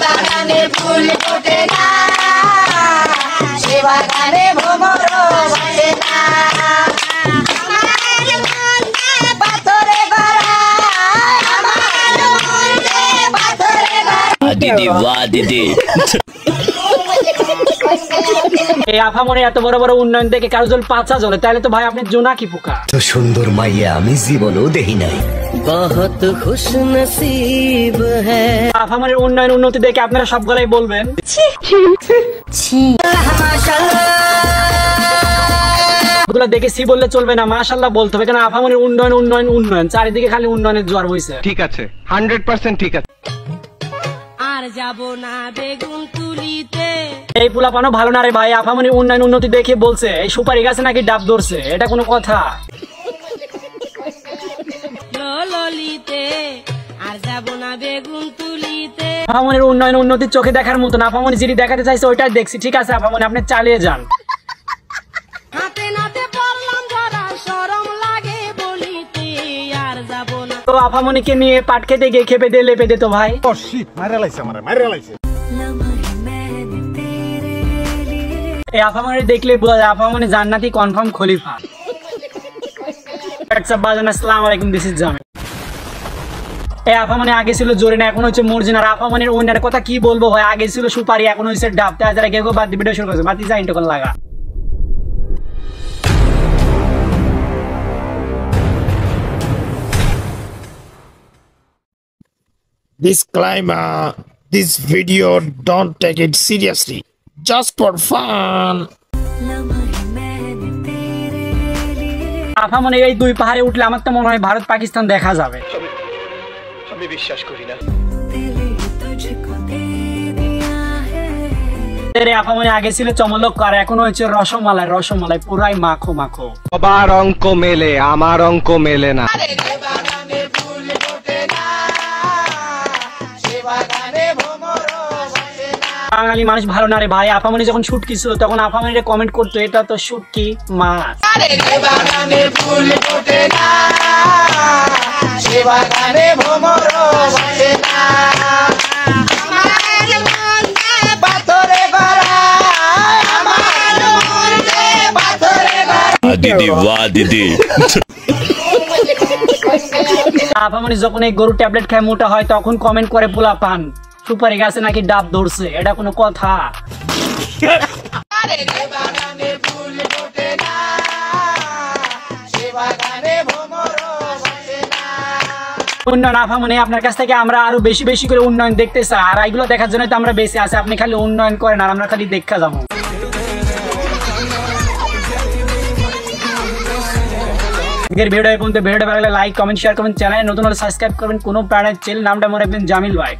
বাগানে ফুল ফোটে না, সে বাগানে ভ্রমর বসে না। পাথরে গড়া আমার মনে পাথরে গড়া। দিদি বাহ দিদি। এই আফামনে এত বড় বড় উন্নয়ন দেখে কারো জল পাঁচা জ্বলে, তাহলে তো ভাই আপনি জোনাকি পোকা। তো সুন্দর মাইয়া আমি জীবনেও দেখি নাই। বহুত খুশ নসিব হ্যায়। আফামনের উন্নয়ন উন্নতি দেখে আপনারা সব গলাই বলবেন ওগুলা দেখে সি বললে চলবে না, মাশাআল্লাহ বলতে হবে। কেন আফামনের উন্নয়ন উন্নয়ন উন্নয়ন, চারিদিকে খালি উন্নয়নের জোয়ার বইছে। ঠিক আছে 100% ঠিক আছে। আর যাব না বেগুন তুলিতে। এই পোলাপানো ভালো না রে ভাই, আফামনের উন্নয়ন উন্নতি দেখে বলছে এই সুপারি গাছে নাকি ডাব ধরছে, এটা কোনো কথা? ললিতে আর যাব না বেগুন তুলিতে। আফামনের উন্নয়ন উন্নতি চোখে দেখার মতো না, আফামনি যেটি দেখাতে চাইছে ওইটাই দেখছি। ঠিক আছে আফামনি, আপনি চালিয়ে যান। হাতে নাতে পড়লাম ধরা, শরম লাগে বলিতে আর যাব না। তো আফামনিকে নিয়ে পাট খেতে গিয়ে খেপে দিয়ে লেপে দিত ভাই। এই আফামনি দেখলে বোঝা যায় আফামনি জান্নাতি কনফার্ম খলিফা। আসসালামু আলাইকুম, দিস ইজ জামিল। এই আফামনি আগে ছিল জোরে না, এখন হচ্ছে মর্জিনা। আর আফামনির ওনার কথা কি বলবো ভাই, আগে ছিল সুপারি এখন হচ্ছে ডাব। তাই যারা কেউ বাদ ভিডিও শুরু করেছে বাতি যাই টোকন লাগা। Disclaimer: this video don't take it seriously, just for fun. আফামনি এই দুই পাহাড়ে উঠলে আমার তো মনে হয় ভারত পাকিস্তান দেখা যাবে। আমি বিশ্বাস করি না। আফামনি আগে ছিল চমলক, আর এখন হচ্ছে রসমালাই। রসমালাই পুরাই মাখো মাখো। সবার অঙ্ক মেলে, আমার অঙ্ক মেলে না। বাগানে ফুল ফোটে না, সে বাগানে ভ্রমর বসে না। বাঙালি মানুষ ভালো না রে ভাই, আফামনি যখন শুটকি ছিল তখন আফামনিরে কমেন্ট করতো এটা তো শুটকি মাছ। বাগানে ফুল ফোটে না, সে বাগানে ভ্রমর বসে না। পাথরে গড়া আমার মনে পাথরে গড়া। দিদি বাহ দিদি। আফামনি যখন এই গরু ট্যাবলেট খায় মোটা হয় তখন কমেন্ট করে পোলা পান সুপারি গাছে নাকি ডাব ধরছে, এটা কোনো কথা? বাগানে ফুল ফোটে না, সে বাগানে ভ্রমর বসে না। উন্নয়ন আফামনি আপনার কাছ থেকে আমরা আরো বেশি বেশি করে উন্নয়ন দেখতে চাই, আর এইগুলো দেখার জন্য তো আমরা বেঁচে আছি। আপনি খালি উন্নয়ন করেন আর আমরা খালি দেখা যাবো। ভিডিও পর্যন্ত ভিডিওটা ভালো লাগলে লাইক কমেন্ট শেয়ার করবেন, চ্যানেল নতুন হলে সাবস্ক্রাইব করবেন। কোনো প্যারার চ্যানেল নামটা মনে রাখবেন জামিল ভাই।